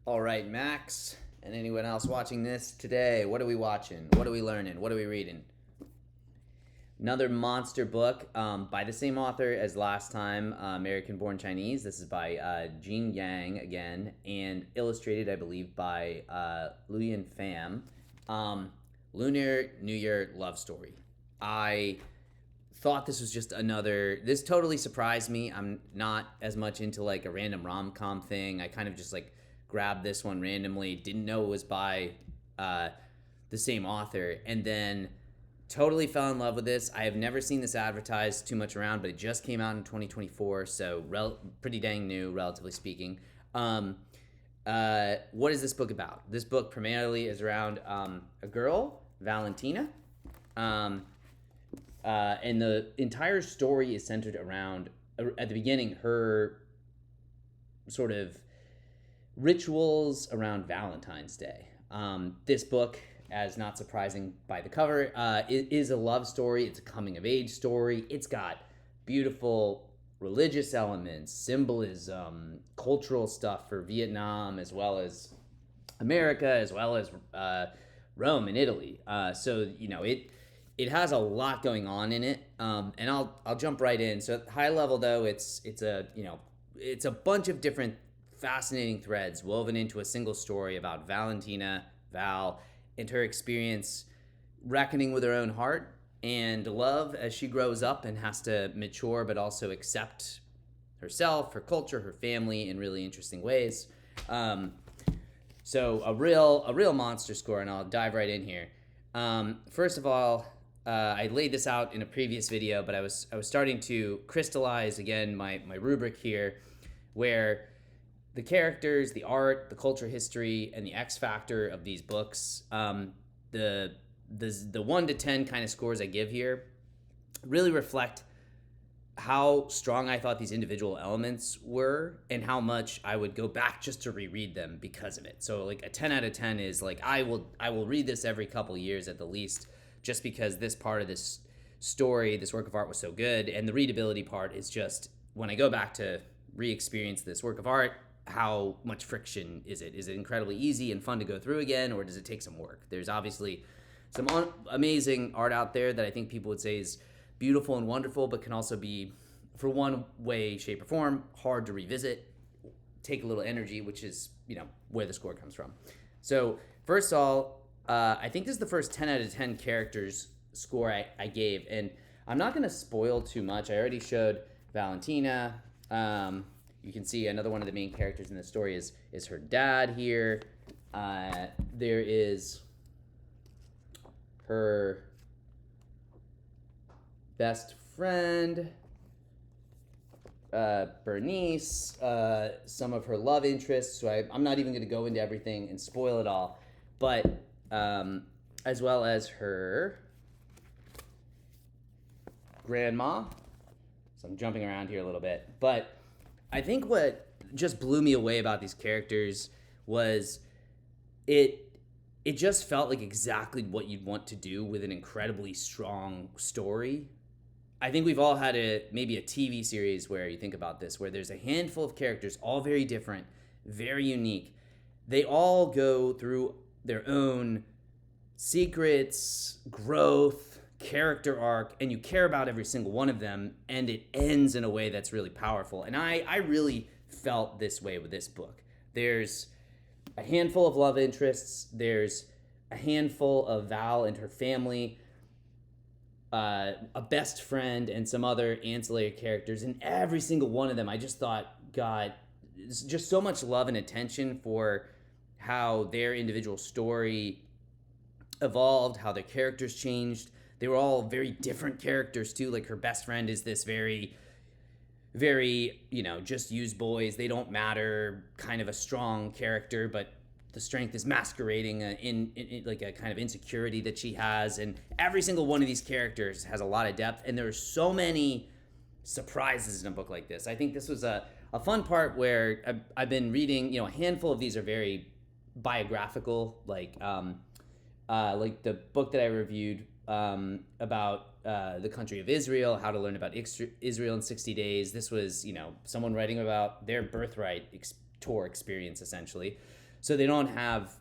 All right, Max, and anyone else watching this today, what are we watching? What are we learning? What are we reading? Another monster book by the same author as last time, American Born Chinese. This is by Jean Yang again, and illustrated, I believe, by Leuyan Pham. Lunar New Year love story. I thought this was just another. This totally surprised me. I'm not as much into like a random rom com thing. I kind of just like grabbed this one randomly. Didn't know it was by uh, the same author, and then totally fell in love with this. I have never seen this advertised too much around, but it just came out in 2024, so pretty dang new, relatively speaking. What is this book about? This book primarily is around a girl, Valentina. Um, and the entire story is centered around, at the beginning, her sort of rituals around Valentine's Day. This book, as not surprising by the cover, it is a love story. It's a coming of age story. It's got beautiful religious elements, symbolism, cultural stuff for Vietnam, as well as America, as well as Rome and Italy. So it has a lot going on in it, and I'll jump right in. So at high level though, it's a bunch of different fascinating threads woven into a single story about Val, and her experience reckoning with her own heart and love as she grows up and has to mature, but also accept herself, her culture, her family in really interesting ways. So a real monster score, and I'll dive right in here. First of all, I laid this out in a previous video, but I was starting to crystallize again my rubric here, where the characters, the art, the culture history, and the X factor of these books, the 1 to 10 kind of scores I give here really reflect how strong I thought these individual elements were and how much I would go back just to reread them because of it. So like a 10 out of 10 is like I will read this every couple years at the least, just because this part of this story, this work of art was so good. And the readability part is just when I go back to re-experience this work of art, how much friction is it? Is it incredibly easy and fun to go through again, or does it take some work? There's obviously some amazing art out there that I think people would say is beautiful and wonderful, but can also be, for one way, shape, or form, hard to revisit, take a little energy, which is, where the score comes from. So first of all, I think this is the first 10 out of 10 characters score I gave, and I'm not going to spoil too much. I already showed Valentina. You can see another one of the main characters in the story is her dad here. There is her best friend, Bernice, some of her love interests. So I'm not even going to go into everything and spoil it all, but as well as her grandma. So I'm jumping around here a little bit, but I think what just blew me away about these characters was it just felt like exactly what you'd want to do with an incredibly strong story. I think we've all had maybe a TV series where you think about this, where there's a handful of characters, all very different, very unique. They all go through their own secrets, growth, character arc, and you care about every single one of them, and it ends in a way that's really powerful. And I really felt this way with this book. There's a handful of love interests, there's a handful of Val and her family, a best friend, and some other ancillary characters, and every single one of them I just thought got just so much love and attention for how their individual story evolved, how their characters changed. They were all very different characters too. Like her best friend is this very, very, just use boys, they don't matter, kind of a strong character, but the strength is masquerading in like a kind of insecurity that she has. And every single one of these characters has a lot of depth, and there are so many surprises in a book like this. I think this was a fun part where I've been reading, a handful of these are very biographical, like the book that I reviewed about the country of Israel, how to learn about Israel in 60 days. This was, someone writing about their birthright tour experience, essentially. So they don't have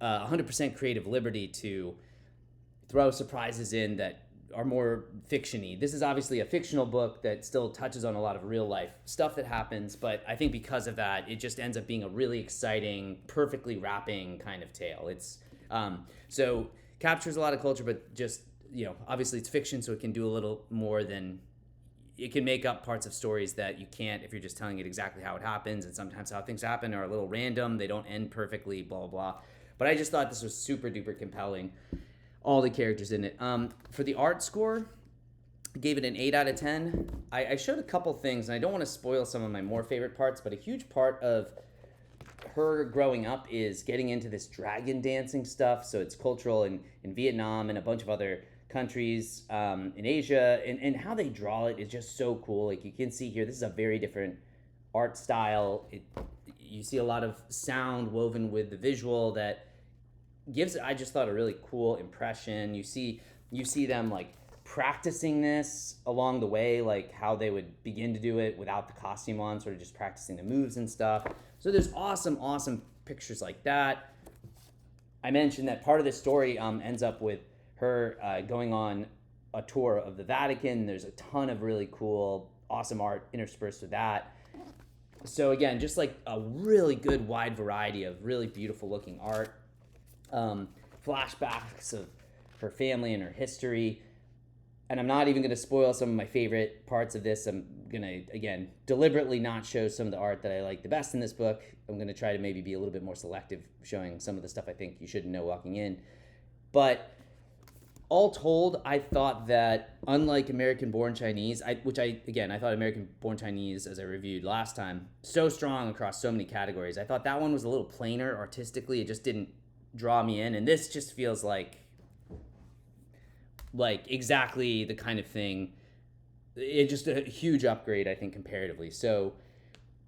100% creative liberty to throw surprises in that are more fiction-y. This is obviously a fictional book that still touches on a lot of real life stuff that happens, but I think because of that, it just ends up being a really exciting, perfectly wrapping kind of tale. It's so captures a lot of culture, but just, obviously it's fiction, so it can do a little more than it can make up parts of stories that you can't if you're just telling it exactly how it happens, and sometimes how things happen are a little random, they don't end perfectly, blah blah blah. But I just thought this was super duper compelling, all the characters in it. For the art score, I gave it an 8 out of 10. I showed a couple things, and I don't want to spoil some of my more favorite parts, but a huge part of her growing up is getting into this dragon dancing stuff. So it's cultural in Vietnam and a bunch of other countries in Asia, and how they draw it is just so cool. Like you can see here, this is a very different art style. You see a lot of sound woven with the visual that gives it, I just thought, a really cool impression. You see them like practicing this along the way, like how they would begin to do it without the costume on, sort of just practicing the moves and stuff. So there's awesome pictures like that. I mentioned that part of this story ends up with her going on a tour of the Vatican. There's a ton of really cool, awesome art interspersed with that. So again, just like a really good wide variety of really beautiful looking art. Flashbacks of her family and her history. And I'm not even going to spoil some of my favorite parts of this. I'm going to, again, deliberately not show some of the art that I like the best in this book. I'm going to try to maybe be a little bit more selective, showing some of the stuff I think you shouldn't know walking in. But all told, I thought that, unlike American-Born Chinese, I thought American-Born Chinese, as I reviewed last time, so strong across so many categories. I thought that one was a little plainer artistically. It just didn't draw me in. And this just feels like exactly the kind of thing. It's just a huge upgrade, I think, comparatively. So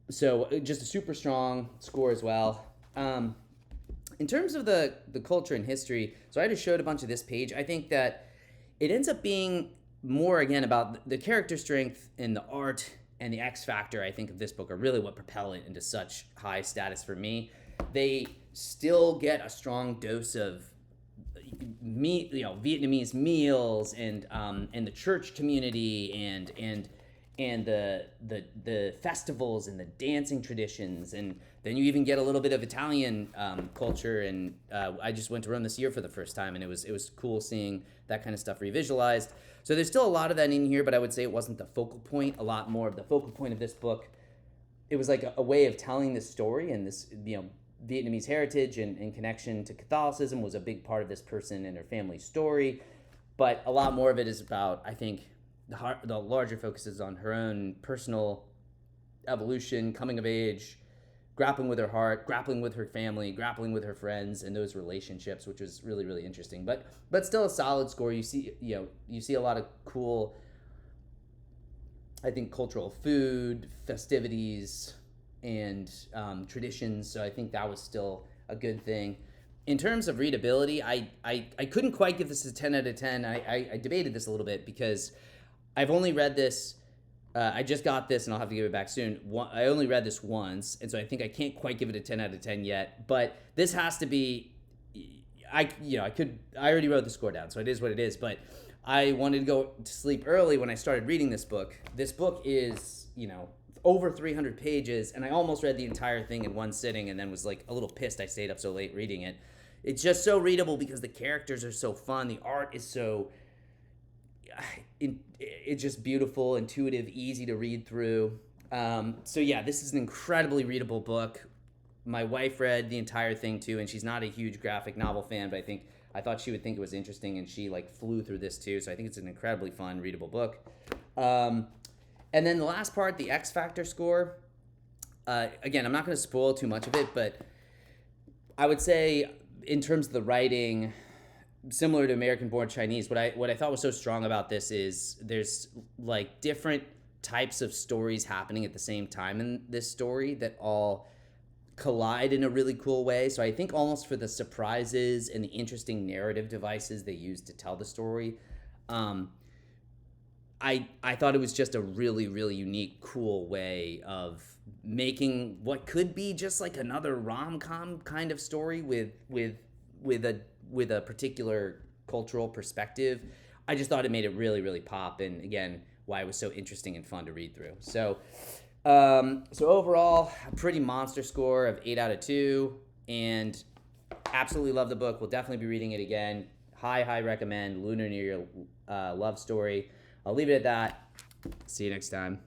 just a super strong score as well. In terms of the culture and history, so I just showed a bunch of this page. I think that it ends up being more, again, about the character strength and the art and the X factor, I think, of this book are really what propel it into such high status for me. They still get a strong dose of Vietnamese meals and the church community and the festivals and the dancing traditions, and then you even get a little bit of Italian culture. And I just went to Rome this year for the first time, and it was cool seeing that kind of stuff revisualized. So there's still a lot of that in here, but I would say it wasn't the focal point. A lot more of the focal point of this book, it was like a way of telling this story, and this Vietnamese heritage and connection to Catholicism was a big part of this person and her family's story. But a lot more of it is about, I think, the larger focus is on her own personal evolution, coming of age, grappling with her heart, grappling with her family, grappling with her friends and those relationships, which was really, really interesting. But still a solid score. You see a lot of cool, I think, cultural food, festivities, and traditions. So I think that was still a good thing. In terms of readability, I couldn't quite give this a 10 out of 10. I debated this a little bit because I've only read this. I just got this, and I'll have to give it back soon. I only read this once, and so I think I can't quite give it a 10 out of 10 yet. But this has to be. I already wrote the score down, so it is what it is. But I wanted to go to sleep early when I started reading this book. This book is, over 300 pages, and I almost read the entire thing in one sitting, and then was like a little pissed I stayed up so late reading it. It's just so readable because the characters are so fun. The art is so. It's just beautiful, intuitive, easy to read through. So yeah, this is an incredibly readable book. My wife read the entire thing too, and she's not a huge graphic novel fan, but I thought she would think it was interesting, and she flew through this too. So I think it's an incredibly fun, readable book. And then the last part, the X Factor score. Again, I'm not going to spoil too much of it, but I would say in terms of the writing, similar to American-Born Chinese, what I thought was so strong about this is there's different types of stories happening at the same time in this story that all collide in a really cool way. So I think almost for the surprises and the interesting narrative devices they use to tell the story, I thought it was just a really, really unique, cool way of making what could be just like another rom-com kind of story with a particular cultural perspective. I just thought it made it really, really pop, and again, why it was so interesting and fun to read through. So overall, a pretty monster score of 8 out of 2, and absolutely love the book. We'll definitely be reading it again. High recommend. Lunar Near Your Love Story. I'll leave it at that. See you next time.